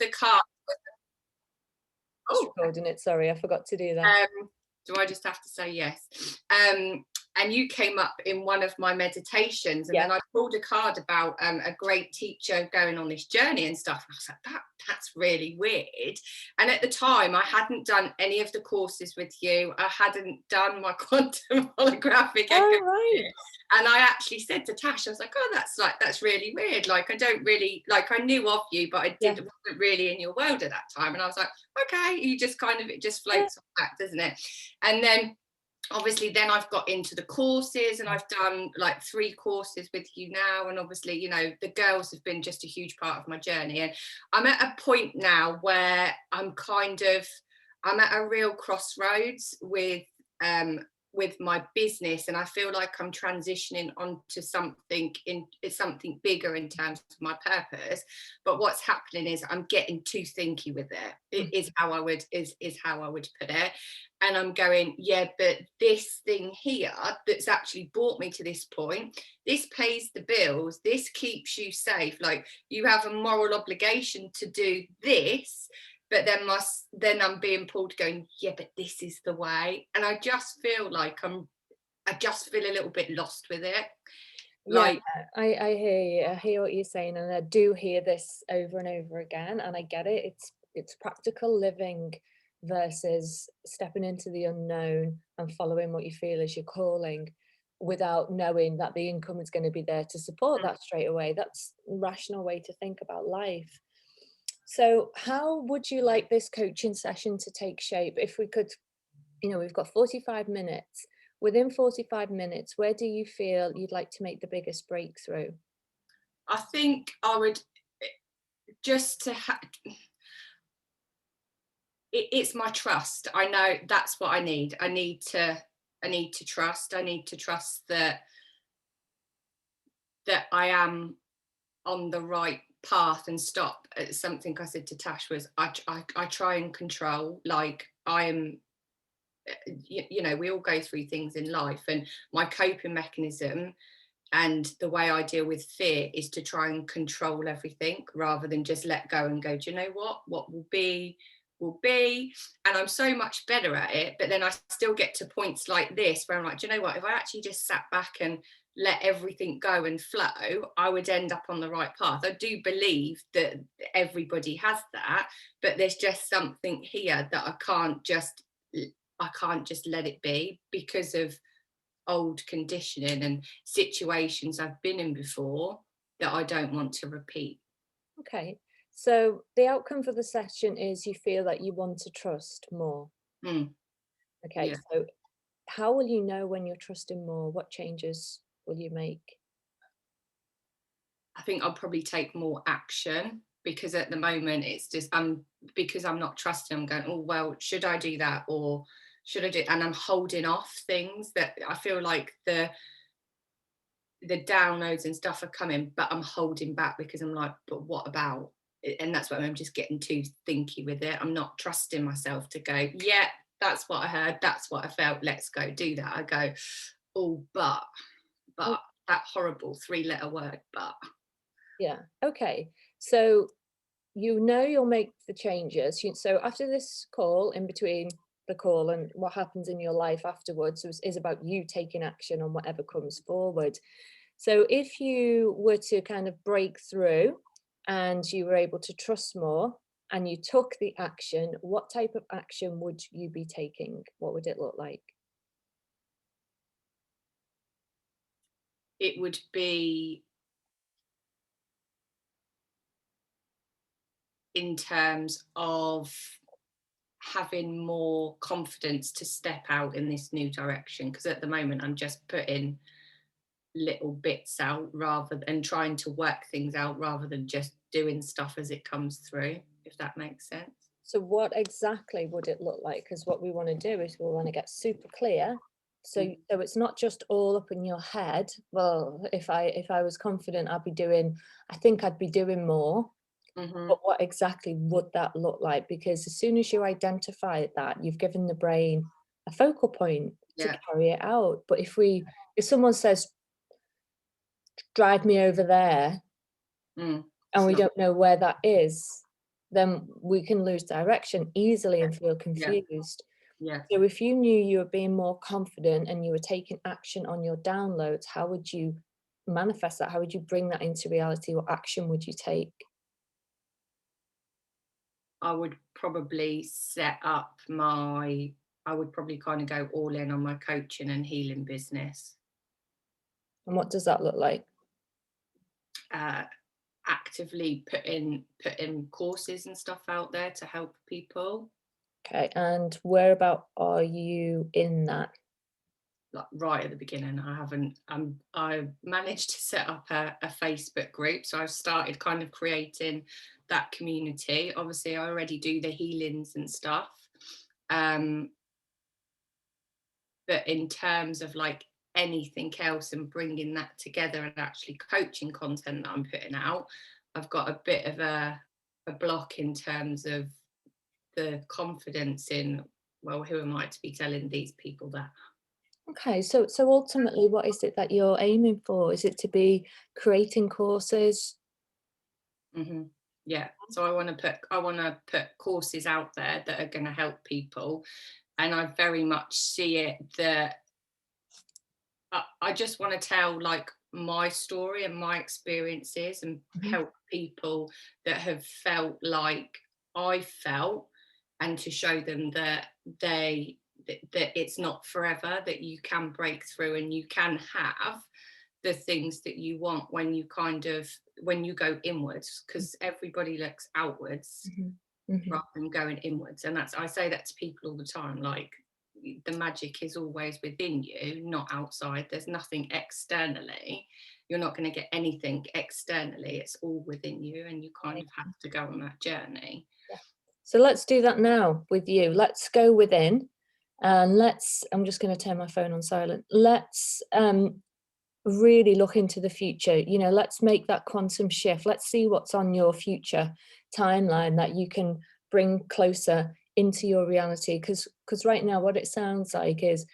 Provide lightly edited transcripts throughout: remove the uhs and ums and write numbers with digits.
the card. Oh, recording it. Sorry, I forgot to do that. Do I just have to say yes? And you came up in one of my meditations, and then I pulled a card about a great teacher going on this journey and stuff. And I was like, that's really weird. And at the time, I hadn't done any of the courses with you. I hadn't done my quantum holographic echo. Right. And I actually said to Tash, I was like, oh, that's really weird. Like, I don't really, like, I knew of you, but I wasn't really in your world at that time. And I was like, okay, you just kind of, it just floats back, doesn't it? And then obviously then I've got into the courses, and I've done like 3 courses with you now. And obviously, you know, the girls have been just a huge part of my journey. And I'm at a point now where I'm at a real crossroads with my business, and I feel like I'm transitioning onto something bigger in terms of my purpose. But what's happening is I'm getting too thinky with it. Is how I would put it. And I'm going, yeah, but this thing here that's actually brought me to this point, this pays the bills, this keeps you safe. Like, you have a moral obligation to do this. But then I'm being pulled going, yeah, but this is the way. And I just feel like I just feel a little bit lost with it. Like, I hear you. I hear what you're saying, and I do hear this over and over again, and I get it. It's practical living versus stepping into the unknown and following what you feel is your calling without knowing that the income is going to be there to support that straight away. That's a rational way to think about life. So how would you like this coaching session to take shape? If we could, you know, we've got 45 minutes. Within 45 minutes, where do you feel you'd like to make the biggest breakthrough? I think I would just to it's my trust. I know that's what I need. I need to trust. I need to trust that I am on the right path, and stop at something I said to Tash was I try and control, like I am, you know, we all go through things in life, and my coping mechanism and the way I deal with fear is to try and control everything rather than just let go and go, do you know what will be will be. And I'm so much better at it, but then I still get to points like this where I'm like, do you know what, if I actually just sat back and let everything go and flow, I would end up on the right path. I do believe that everybody has that, but there's just something here that I can't just let it be because of old conditioning and situations I've been in before that I don't want to repeat. Okay, so the outcome for the session is you feel that you want to trust more. Okay, so how will you know when you're trusting more? What changes will you make? I think I'll probably take more action, because at the moment it's just because I'm not trusting, I'm going, oh well, should I do that, or should I do, and I'm holding off things that I feel like the downloads and stuff are coming, but I'm holding back because I'm like, but what about, and that's why I'm just getting too thinky with it. I'm not trusting myself to go, yeah, that's what I heard, that's what I felt, let's go do that. I go, oh, but that horrible 3-letter word, but. Yeah, okay, so you know you'll make the changes. So after this call, in between the call and what happens in your life afterwards is about you taking action on whatever comes forward. So if you were to kind of break through and you were able to trust more and you took the action, what type of action would you be taking? What would it look like? It would be in terms of having more confidence to step out in this new direction, because at the moment I'm just putting little bits out rather than trying to work things out, rather than just doing stuff as it comes through, if that makes sense. So what exactly would it look like? Because what we want to do is we want to get super clear. So it's not just all up in your head. Well, if I was confident, I think I'd be doing more. But what exactly would that look like? Because as soon as you identify that, you've given the brain a focal point to carry it out. But if someone says, drive me over there, and we don't know where that is, then we can lose direction easily and feel Yeah, confused. yeah. So if you knew you were being more confident and you were taking action on your downloads, how would you manifest that? How would you bring that into reality? What action would you take? I would probably set up my I would probably kind of go all in on my coaching and healing business. And what does that look like? Uh, Actively putting courses and stuff out there to help people. Okay, and whereabout are you in that? Like right at the beginning, I haven't. I managed to set up a Facebook group, so I've started kind of creating that community. Obviously, I already do the healings and stuff, um, but in terms of like anything else and bringing that together and actually coaching content that I'm putting out, I've got a bit of a block in terms of the confidence in, well, who am I to be telling these people that? Okay, so ultimately, what is it that you're aiming for? Is it to be creating courses? Hmm. Yeah. So I want to put courses out there that are going to help people, and I very much see it that I just want to tell like my story and my experiences and Mhm, help people that have felt like I felt, and to show them that that it's not forever, that you can break through and you can have the things that you want when you kind of when you go inwards, because everybody looks outwards mhm, mhm. rather than going inwards. And that's, I say that to people all the time, like the magic is always within you, not outside. There's nothing externally. You're not going to get anything externally. It's all within you, and you kind of have to go on that journey. Yeah. So let's do that now with you. Let's go within and I'm just going to turn my phone on silent. Let's really look into the future. Let's make that quantum shift. Let's see what's on your future timeline that you can bring closer into your reality. Because right now, what it sounds like is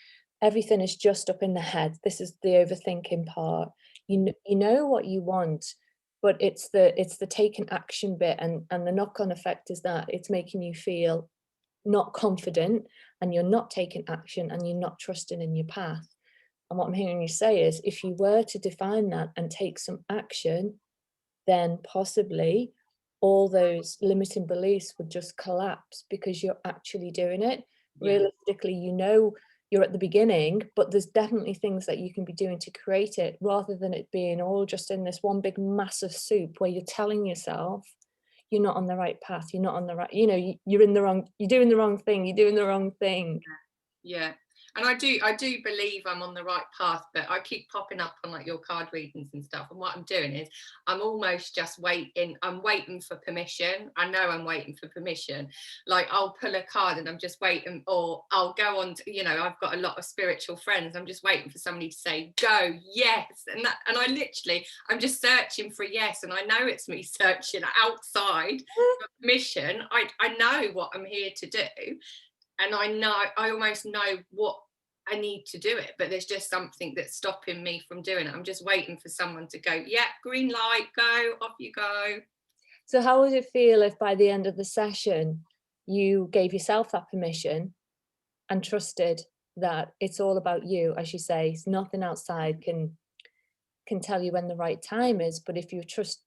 everything is just up in the head. This is the overthinking part. You know what you want, but it's the taking action bit, and the knock-on effect is that it's making you feel not confident, and you're not taking action, and you're not trusting in your path. And what I'm hearing you say is if you were to define that and take some action, then possibly all those limiting beliefs would just collapse because you're actually doing it. Yeah. Realistically, you're at the beginning, but there's definitely things that you can be doing to create it rather than it being all just in this one big massive soup where you're telling yourself you're not on the right path, you're not on the right, you're in the wrong, you're doing the wrong thing, you're doing the wrong thing. Yeah. And I do believe I'm on the right path, but I keep popping up on like your card readings and stuff. And what I'm doing is I'm almost just waiting. I'm waiting for permission. I know I'm waiting for permission. Like I'll pull a card and I'm just waiting, or I'll go on to, I've got a lot of spiritual friends. I'm just waiting for somebody to say, go, yes. And I literally, I'm just searching for a yes. And I know it's me searching outside for permission. I know what I'm here to do, and I almost know what I need to do it, but there's just something that's stopping me from doing it. I'm just waiting for someone to go, yeah, green light, go, off you go. So how would it feel if by the end of the session you gave yourself that permission and trusted that it's all about you, as you say, nothing outside can tell you when the right time is, but if you trust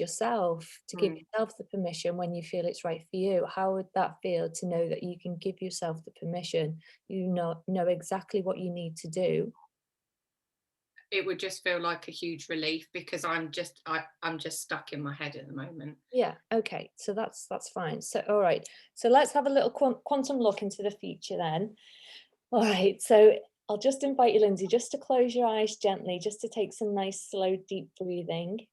yourself to give Mm. yourself the permission when you feel it's right for you, how would that feel to know that you can give yourself the permission? You know exactly what you need to do. It would just feel like a huge relief, because I'm just stuck in my head at the moment. Yeah, okay. So that's fine. So all right. So let's have a little quantum look into the future then. All right, so I'll just invite you, Lindsay, just to close your eyes gently, just to take some nice, slow, deep breathing.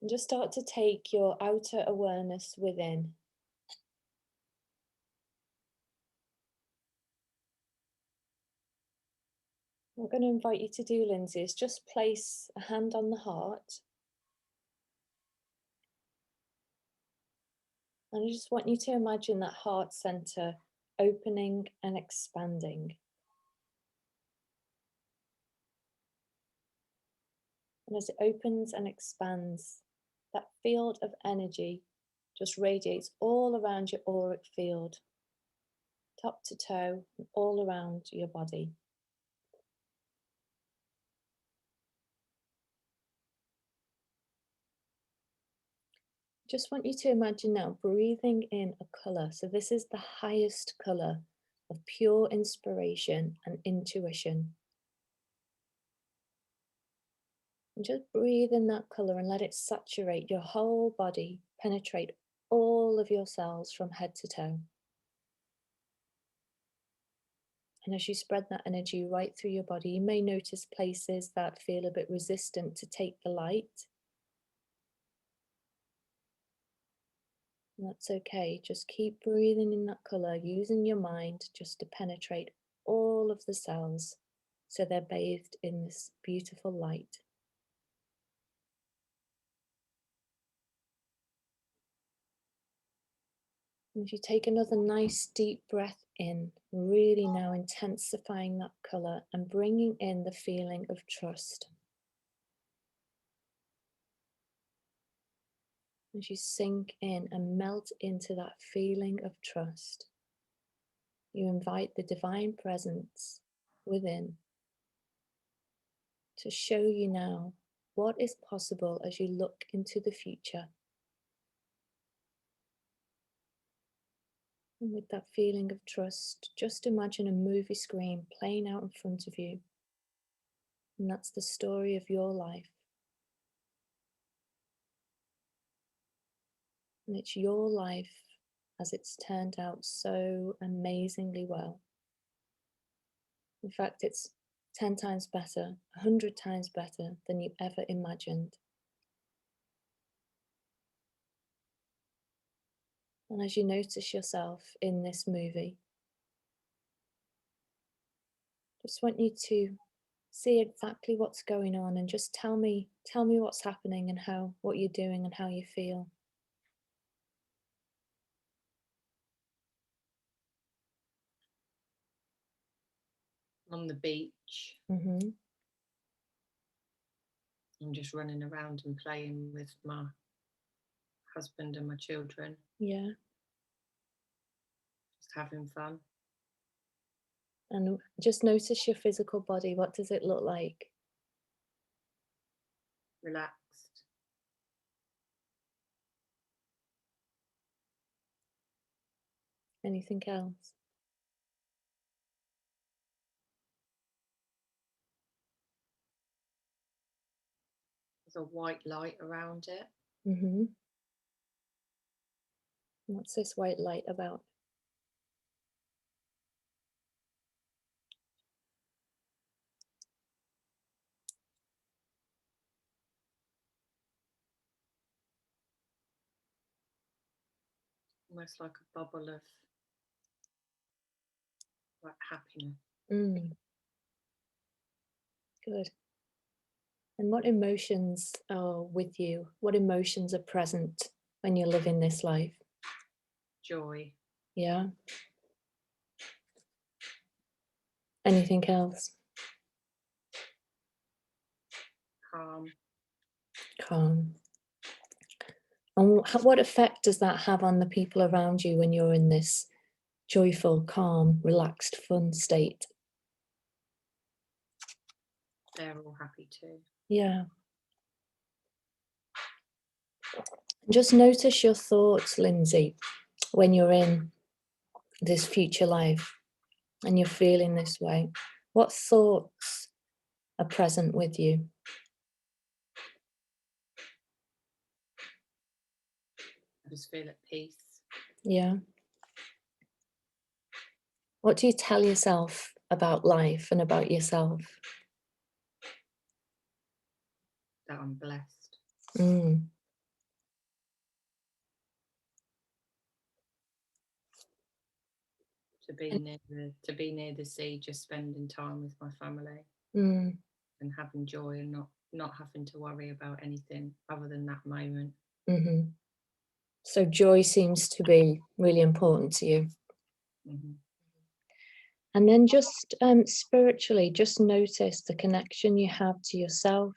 And just start to take your outer awareness within. What I'm going to invite you to do, Lindsay, is just place a hand on the heart. And I just want you to imagine that heart center opening and expanding. And as it opens and expands, that field of energy just radiates all around your auric field, top to toe, and all around your body. Just want you to imagine now breathing in a colour. So this is the highest colour of pure inspiration and intuition. And just breathe in that colour and let it saturate your whole body, penetrate all of your cells from head to toe. And as you spread that energy right through your body, you may notice places that feel a bit resistant to take the light. And that's okay. Just keep breathing in that colour, using your mind just to penetrate all of the cells so they're bathed in this beautiful light. And if you take another nice deep breath in, really now intensifying that colour and bringing in the feeling of trust. As you sink in and melt into that feeling of trust, you invite the divine presence within to show you now what is possible as you look into the future. And with that feeling of trust, just imagine a movie screen playing out in front of you. And that's the story of your life. And it's your life as it's turned out so amazingly well. In fact, it's 10 times better, 100 times better than you ever imagined. And as you notice yourself in this movie, just want you to see exactly what's going on and just tell me what's happening and what you're doing and how you feel. On the beach. Mm-hmm. I'm just running around and playing with my husband and my children. Yeah. Just having fun. And just notice your physical body. What does it look like? Relaxed. Anything else? There's a white light around it. Mm-hmm. What's this white light about? Almost like a bubble of like happiness. Mm. Good. And what emotions are with you? What emotions are present when you're living this life? Joy. Yeah. Anything else? Calm. Calm. And what effect does that have on the people around you when you're in this joyful, calm, relaxed, fun state? They're all happy too. Yeah. Just notice your thoughts, Lindsay, when you're in this future life and you're feeling this way. What thoughts are present with you? I just feel at peace. Yeah. What do you tell yourself about life and about yourself? That I'm blessed. Mm. To be near the sea, just spending time with my family. Mm. And having joy and not having to worry about anything other than that moment. Mm-hmm. So joy seems to be really important to you. Mm-hmm. And then just spiritually, just notice the connection you have to yourself,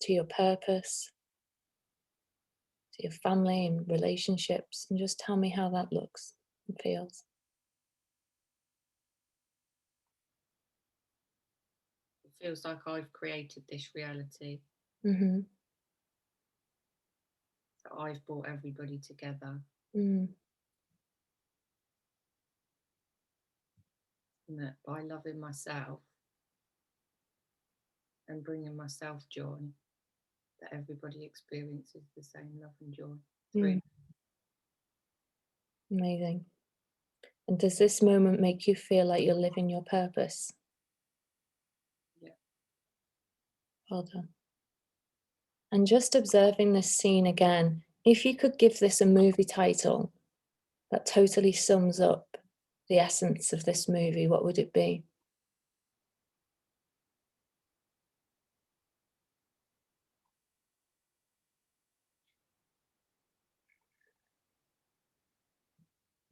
to your purpose, to your family and relationships, and just tell me how that looks and feels. It feels like I've created this reality, Mm-hmm. that I've brought everybody together, Mm. and that by loving myself and bringing myself joy, that everybody experiences the same love and joy. It's Mm. really, Amazing. And does this moment make you feel like you're living your purpose? yeah. Well done. And just observing this scene again, if you could give this a movie title that totally sums up the essence of this movie, what would it be?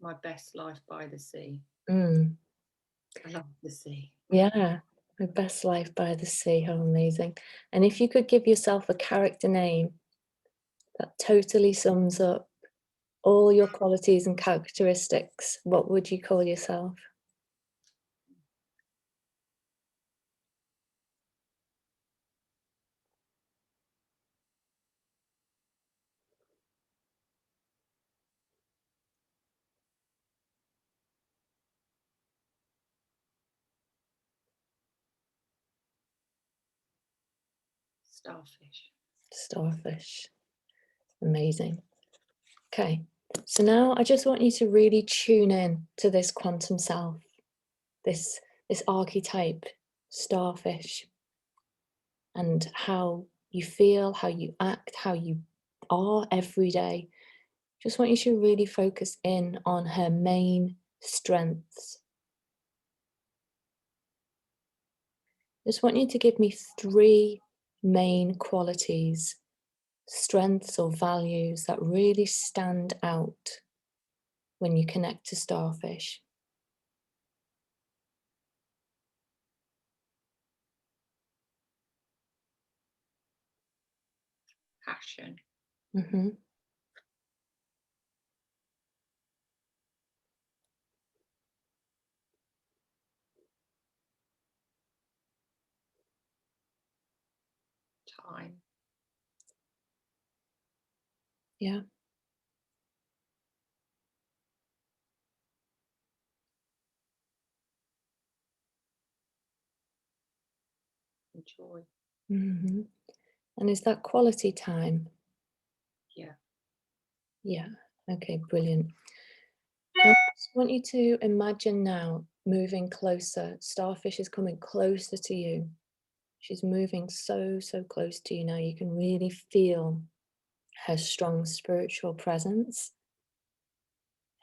My best life by the sea. Mm. I love the sea. Yeah, My Best Life by the Sea. How amazing. And if you could give yourself a character name that totally sums up all your qualities and characteristics, what would you call yourself? Starfish. Starfish. Amazing. Okay, so now I just want you to really tune in to this quantum self, this this archetype, starfish, and how you feel, how you act, how you are every day. Just want you to really focus in on her main strengths. Just want you to give me 3 main qualities, strengths or values that really stand out when you connect to starfish. Passion. Hmm. Time. Yeah. And joy. Hmm. And is that quality time? Yeah. Yeah. Okay, brilliant. I just want you to imagine now moving closer. Starfish is coming closer to you. She's moving so, so close to you now. You can really feel her strong spiritual presence.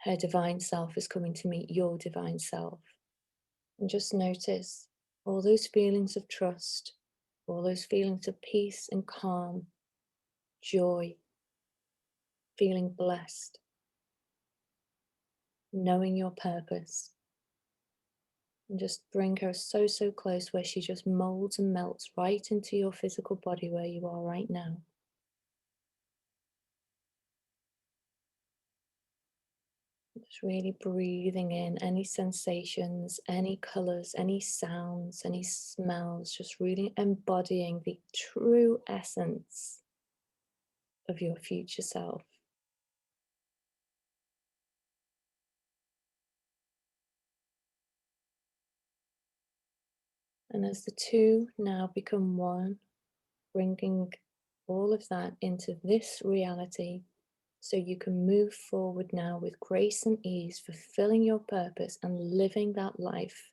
Her divine self is coming to meet your divine self. And just notice all those feelings of trust, all those feelings of peace and calm, joy, feeling blessed, knowing your purpose. And just bring her so, so close where she just molds and melts right into your physical body where you are right now. Just really breathing in any sensations, any colors, any sounds, any smells, just really embodying the true essence of your future self. And as the two now become one, bringing all of that into this reality so you can move forward now with grace and ease, fulfilling your purpose and living that life.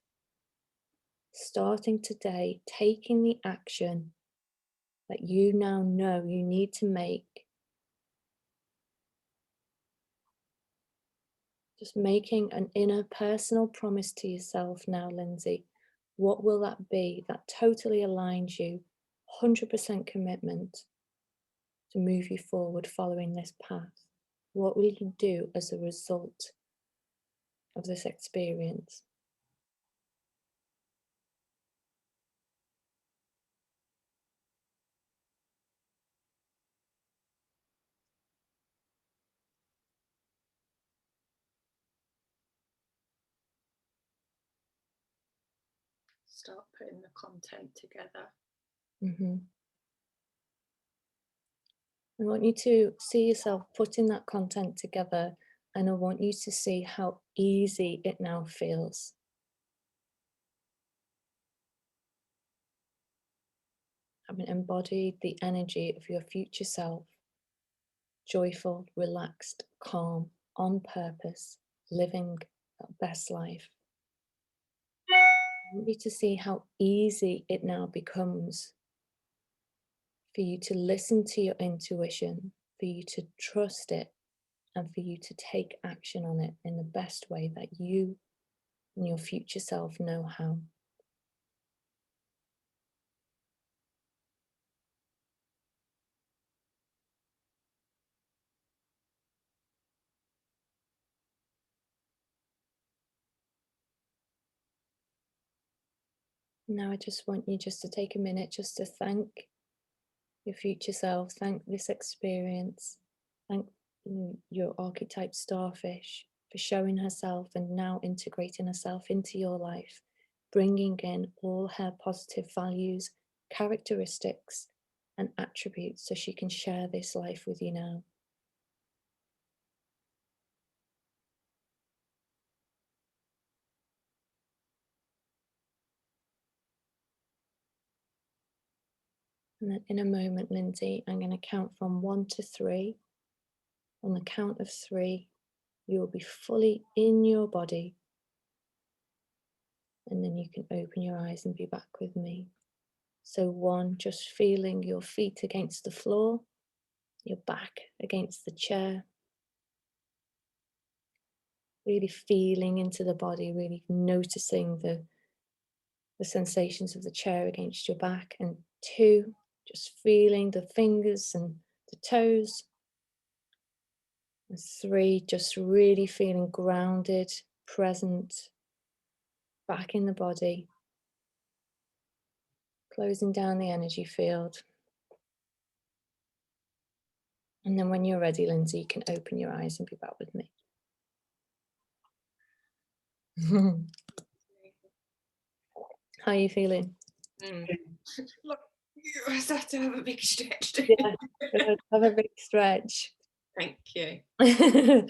Starting today, taking the action that you now know you need to make. Just making an inner personal promise to yourself now, Lindsay. What will that be that totally aligns you, 100% commitment to move you forward following this path? What will you do as a result of this experience? start putting the content together. Mm-hmm. I want you to see yourself putting that content together, and I want you to see how easy it now feels. Having embodied the energy of your future self, joyful, relaxed, calm, on purpose, living that best life. I want you to see how easy it now becomes for you to listen to your intuition, for you to trust it, and for you to take action on it in the best way that you and your future self know how. Now I just want you just to take a minute just to thank your future self, thank this experience, thank your archetype starfish for showing herself and now integrating herself into your life, bringing in all her positive values, characteristics, and attributes so she can share this life with you now. And then in a moment, Lindsay, I'm going to count from 1 to 3. On the count of 3, you will be fully in your body. And then you can open your eyes and be back with me. So 1, just feeling your feet against the floor, your back against the chair. Really feeling into the body, really noticing the sensations of the chair against your back. And 2, just feeling the fingers and the toes. 3, just really feeling grounded, present, back in the body, closing down the energy field. And then when you're ready, Lindsay, you can open your eyes and be back with me. How are you feeling? Look, you have to have a big stretch. Yeah, good. Have a big stretch. Thank you. Do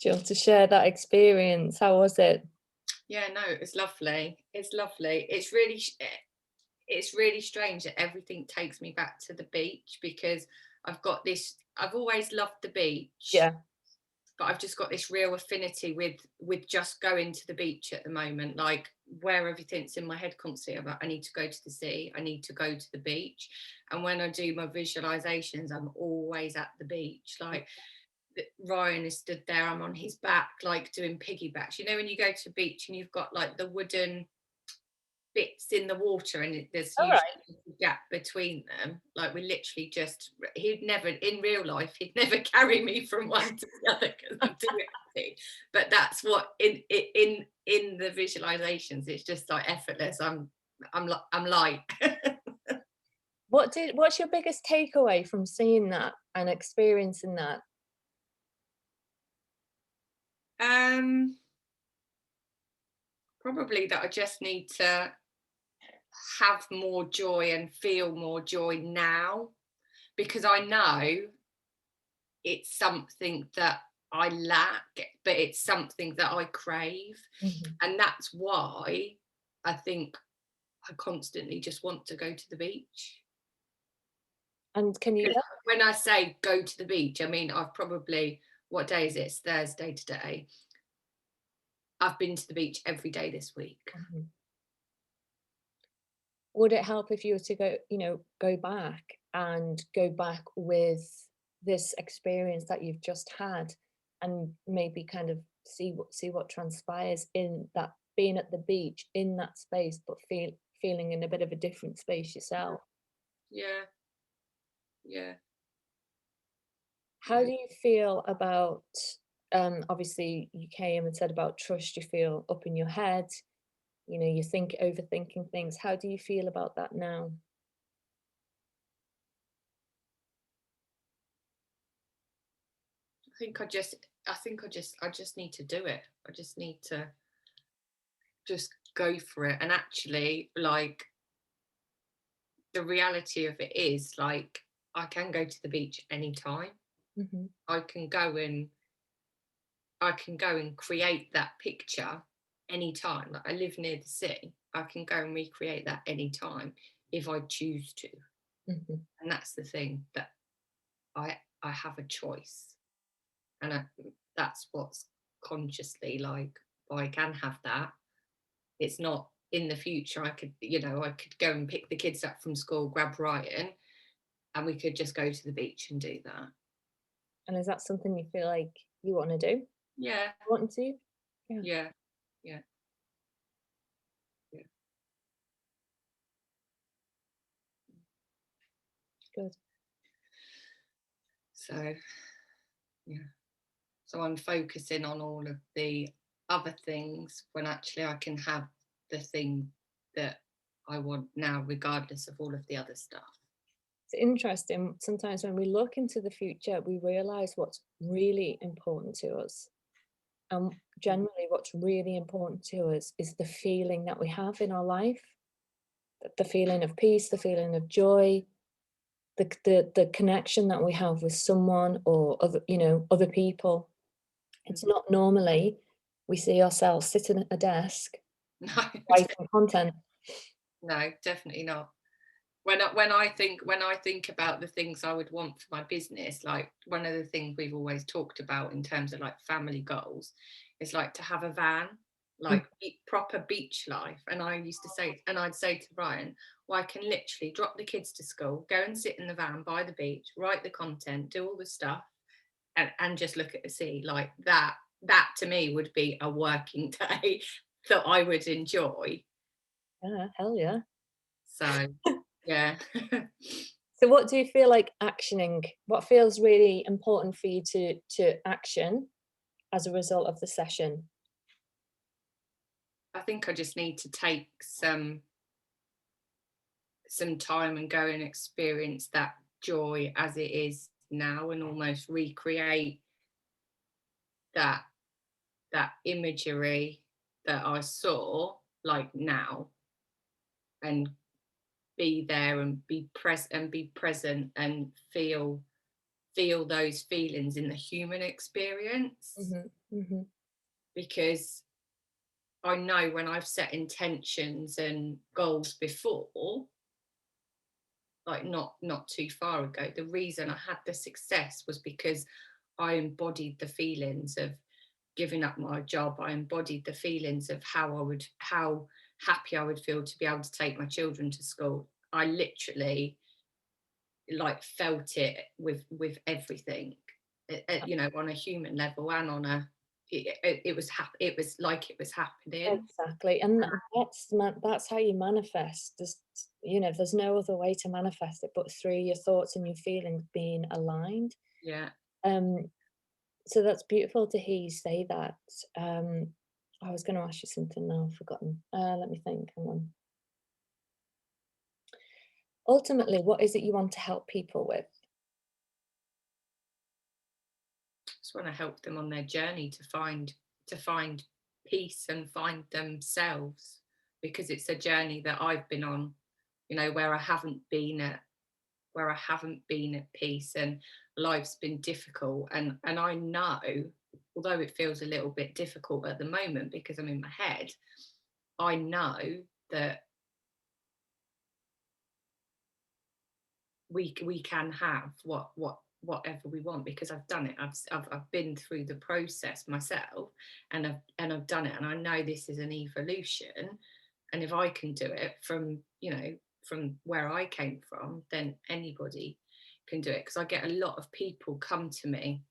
you want to share that experience? How was it? Yeah, no, it's lovely. It's lovely. It's really strange that everything takes me back to the beach, because I've always loved the beach. Yeah. But I've just got this real affinity with just going to the beach at the moment, like where everything's in my head constantly about I need to go to the sea, I need to go to the beach. And when I do my visualizations, I'm always at the beach. Like Ryan is stood there, I'm on his back, like doing piggybacks. You know, when you go to the beach and you've got like the wooden bits in the water and there's All usually right. a gap between them, like we literally just, he'd never in real life, he'd never carry me from one to the other because I'm too happy. But that's what in the visualizations, it's just like effortless. I'm light. What's your biggest takeaway from seeing that and experiencing that? Probably that I just need to have more joy and feel more joy now, because I know it's something that I lack, but it's something that I crave. Mhm. And that's why I think I constantly just want to go to the beach. And can you When I say go to the beach, I mean, I've probably, what day is it? It's Thursday today. I've been to the beach every day this week. Mhm. Would it help if you were to go back with this experience that you've just had, and maybe kind of see what transpires in that, being at the beach in that space, but feeling in a bit of a different space yourself? Yeah, yeah, How yeah. do you feel about, obviously you came and said about trust, you feel up in your head, you think overthinking things. How do you feel about that now? I think I just need to do it. I just need to just go for it. And actually, like, the reality of it is, like, I can go to the beach anytime. Mhm. I can go and I can go and create that picture anytime. Like, I live near the sea. I can go and recreate that anytime if I choose to. Mhm. And that's the thing, that I have a choice. And that's what's consciously, like, I can have that. It's not in the future. I could, I could go and pick the kids up from school, grab Ryan, and we could just go to the beach and do that. And is that something you feel like you wanna do? Yeah, Wanting to? Yeah, yeah, yeah, yeah. good. So, yeah. So I'm focusing on all of the other things when actually I can have the thing that I want now, regardless of all of the other stuff. It's interesting, sometimes when we look into the future, we realize what's really important to us. And generally, what's really important to us is the feeling that we have in our life, the feeling of peace, the feeling of joy, the connection that we have with someone or other, other people. It's Mhm. not normally we see ourselves sitting at a desk No, writing content. no, definitely not. When I think about the things I would want for my business, like, one of the things we've always talked about in terms of, like, family goals is, like, to have a van, Mm. like, proper beach life. And I'd say to Ryan, well, I can literally drop the kids to school, go and sit in the van by the beach, write the content, do all the stuff, and just look at the sea. Like, that to me would be a working day that I would enjoy. Yeah, hell yeah. So yeah. So what do you feel like actioning? What feels really important for you to action as a result of the session? I think I just need to take some time and go and experience that joy as it is now, and almost recreate that imagery that I saw, like, now, and be there and be present and feel those feelings in the human experience. Mhm, mhm. Because I know when I've set intentions and goals before, like, not too far ago, the reason I had the success was because I embodied the feelings of giving up my job. I embodied the feelings of how happy I would feel to be able to take my children to school. I literally, like, felt it with everything, on a human level, and on a it was like it was happening. Exactly, and that's how you manifest. There's no other way to manifest it but through your thoughts and your feelings being aligned. Yeah. Um, so that's beautiful to hear you say that. Um, I was gonna ask you something now, I've forgotten. Let me think, hang on. Ultimately, what is it you want to help people with? Just want to help them on their journey to find peace and find themselves, because it's a journey that I've been on, where I haven't been at peace, and life's been difficult, and I know, although it feels a little bit difficult at the moment because I'm in my head, I know that we can have whatever we want, because I've done it. I've been through the process myself, and I've done it, and I know this is an evolution. And if I can do it from where I came from, then anybody can do it. Because I get a lot of people come to me.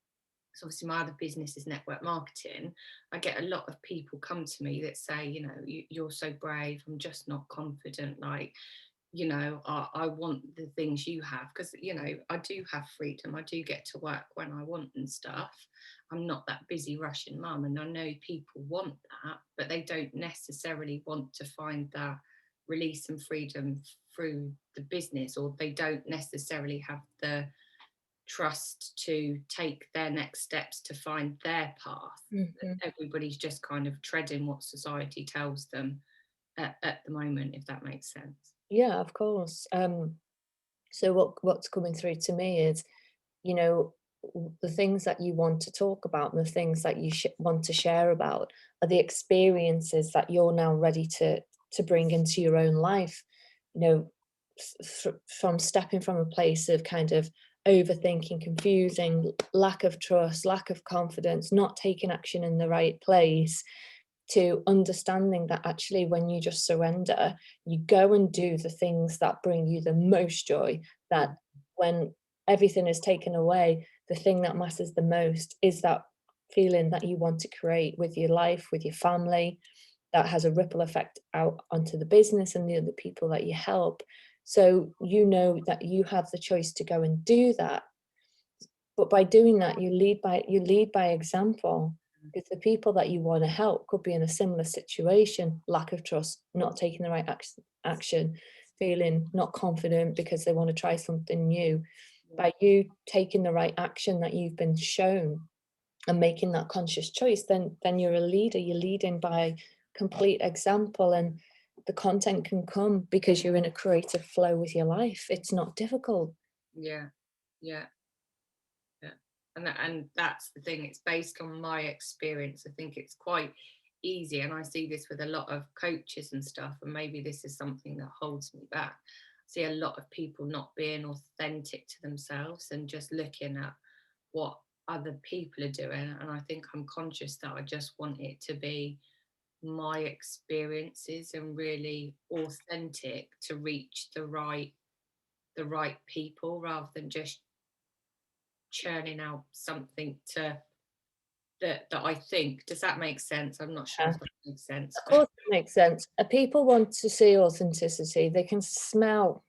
So obviously my other business is network marketing. I get a lot of people come to me that say, you're so brave. I'm just not confident. Like, I want the things you have, because, I do have freedom. I do get to work when I want and stuff. I'm not that busy rushing mum, and I know people want that, but they don't necessarily want to find that release and freedom through the business, or they don't necessarily have the trust to take their next steps to find their path. Mhm. Everybody's just kind of treading what society tells them at the moment, if that makes sense. Yeah, of course. So what's coming through to me is, you know, the things that you want to talk about and the things that you want to share about are the experiences that you're now ready to bring into your own life. You know, from stepping from a place of kind of overthinking, confusing, lack of trust, lack of confidence, not taking action in the right place, to understanding that actually when you just surrender, you go and do the things that bring you the most joy, that when everything is taken away, the thing that matters the most is that feeling that you want to create with your life, with your family, that has a ripple effect out onto the business and the other people that you help. So you know that you have the choice to go and do that, but by doing that, you lead by example, because the people that you want to help could be in a similar situation, lack of trust, not taking the right action, feeling not confident because they want to try something new. Yeah, By you taking the right action that you've been shown and making that conscious choice, then you're a leader. You're leading by complete example, and the content can come because you're in a creative flow with your life. It's not difficult. yeah, yeah. Yeah. And that's the thing, it's based on my experience. I think it's quite easy, and I see this with a lot of coaches and stuff, and maybe this is something that holds me back. I see a lot of people not being authentic to themselves and just looking at what other people are doing, and I think I'm conscious that I just want it to be my experiences and really authentic to reach the right people, rather than just churning out something to that I think. Does that make sense? I'm not sure Yeah. if that makes sense, Of but course it makes sense. People want to see authenticity. They can smell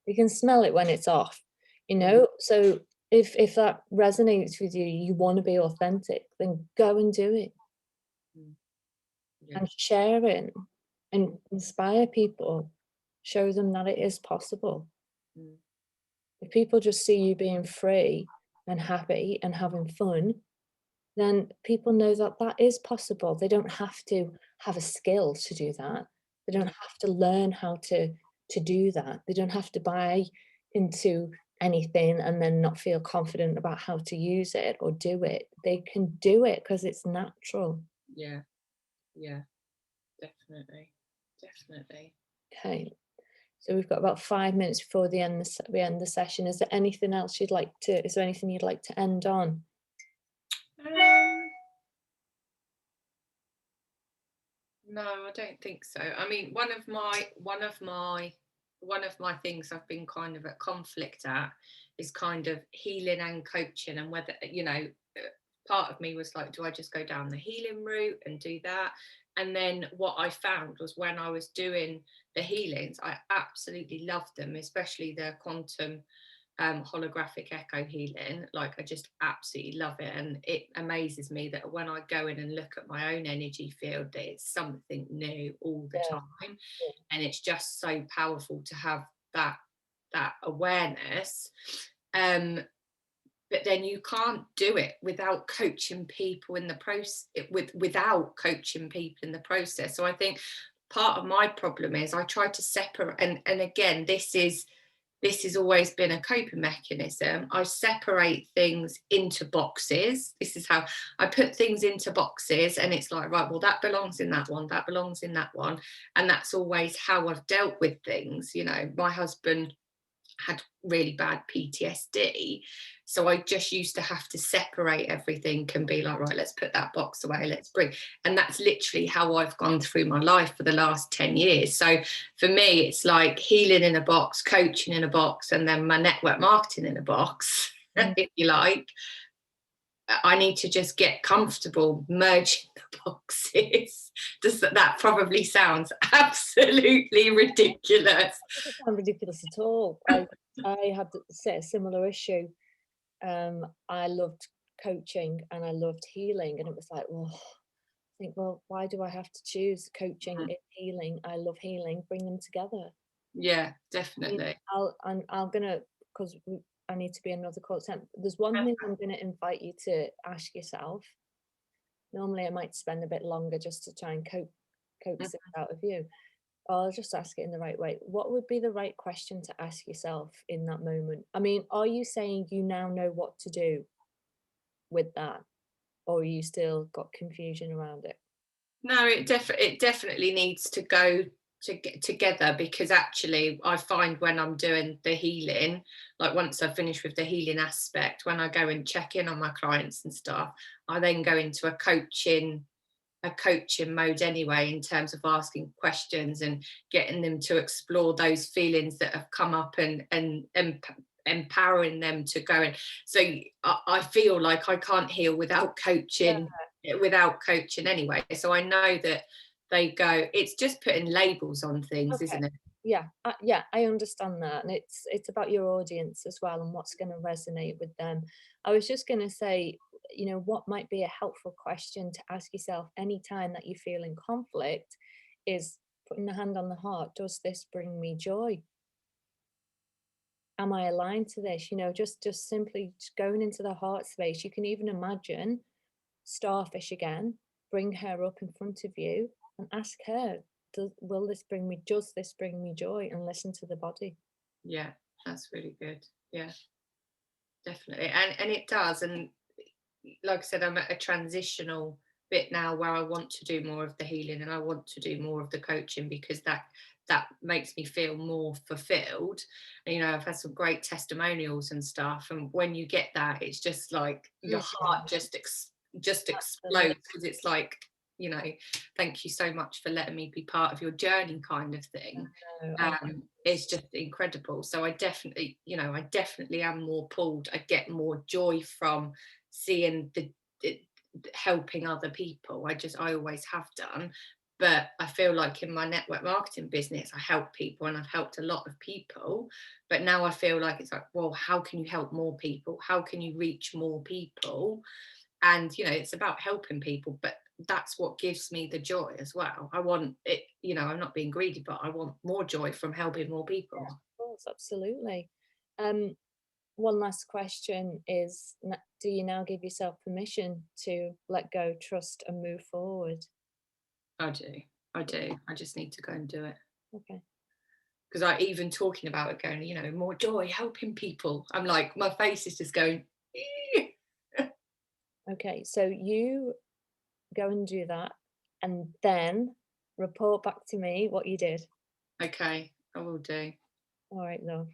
it when it's off, you mm, know? So if that resonates with you, you wanna be authentic, then go and do it. mm, yeah, And sharing and inspire people, show them that it is possible. mm, If people just see you being free and happy and having fun, then people know that that is possible. They don't have to have a skill to do that. They don't yeah, have to learn how to do that. They don't have to buy into anything and then not feel confident about how to use it or do it. They can do it because it's natural. yeah, yeah, definitely, definitely. Okay. So we've got about 5 minutes before we end the session. Is there anything else you'd like to? Is there anything you'd like to end on? Um, no, I don't think so. I mean, one of my things I've been kind of at conflict at is kind of healing and coaching, and whether, part of me was like, do I just go down the healing route and do that? And then what I found was, when I was doing the healings, I absolutely loved them, especially the quantum holographic echo healing. Like, I just absolutely love it, and it amazes me that when I go in and look at my own energy field, that it's something new all the Yeah, time, and it's just so powerful to have that awareness. um but then you can't do it without coaching people in the process, without coaching people in the process. So I think part of my problem is I try to separate, and again, this has always been a coping mechanism. I separate things into boxes. This is how I put things into boxes, and it's like, right, well, that belongs in that one, that belongs in that one. And that's always how I've dealt with things. My husband had really bad PTSD. So I just used to have to separate everything and be like, right, let's put that box away, let's bring. And that's literally how I've gone through my life for the last 10 years. So for me, it's like healing in a box, coaching in a box, and then my network marketing in a box, mm, if you like. I need to just get comfortable merging the boxes. That probably sounds absolutely ridiculous. doesn't sound ridiculous at all. I had a similar issue. I loved coaching and I loved healing, and it was like, well, I think, well, why do I have to choose coaching and healing? I love healing. Bring them together. Yeah, I mean, definitely. I'm gonna, because I need to be another call. There's one thing I'm gonna invite you to ask yourself. Normally, I might spend a bit longer just to try and cope, coax it Mm. out of you. I'll just ask it in the right way. What would be the right question to ask yourself in that moment? I mean, are you saying you now know what to do with that, or you still got confusion around it? No, it definitely needs to go to get together, because actually I find when I'm doing the healing, like once I've finished with the healing aspect, when I go and check in on my clients and stuff, I then go into a coaching mode anyway, in terms of asking questions and getting them to explore those feelings that have come up, and empowering them to go in. So I feel like I can't heal without coaching anyway. So I know that they go, it's just putting labels on things, Okay. isn't it? Yeah, yeah, I understand that, and it's about your audience as well and what's going to resonate with them. I was just going to say, what might be a helpful question to ask yourself anytime that you feel in conflict is putting the hand on the heart. Does this bring me joy? Am I aligned to this? Just simply just going into the heart space. You can even imagine starfish again, bring her up in front of you and ask her, does this bring me joy? And listen to the body. Yeah, that's really good. Yeah, definitely. And it does. And like I said, I'm at a transitional bit now where I want to do more of the healing and I want to do more of the coaching, because that makes me feel more fulfilled. And, I've had some great testimonials and stuff, and when you get that, it's just like your Mhm. heart just Absolutely. explodes, because it's like, you know thank you so much for letting me be part of your journey, kind of thing. No, It's just incredible. So I definitely am more pulled. I get more joy from seeing it, helping other people. I always have done. But I feel like in my network marketing business, I help people and I've helped a lot of people. But now I feel like it's like, well, how can you help more people? How can you reach more people? And it's about helping people, but that's what gives me the joy as well. I want it, I'm not being greedy, but I want more joy from helping more people. of course, absolutely. Um, One last question is, do you now give yourself permission to let go, trust, and move forward? I do I just need to go and do it, Okay. because I even talking about it, going, more joy, helping people, I'm like, my face is just going, Okay. So you go and do that, and then report back to me what you did. okay, I will do. All right, love.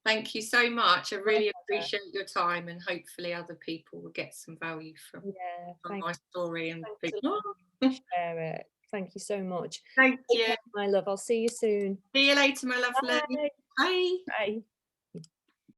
Thank you so much. I My really pleasure. appreciate your time, and hopefully other people will get some value from Yeah. my story and Thanks think, for "Oh." letting me share it. Thank you so much. Thank Take you. care, my love. I'll see you soon. See you later, my lovely. Bye. Bye. Bye.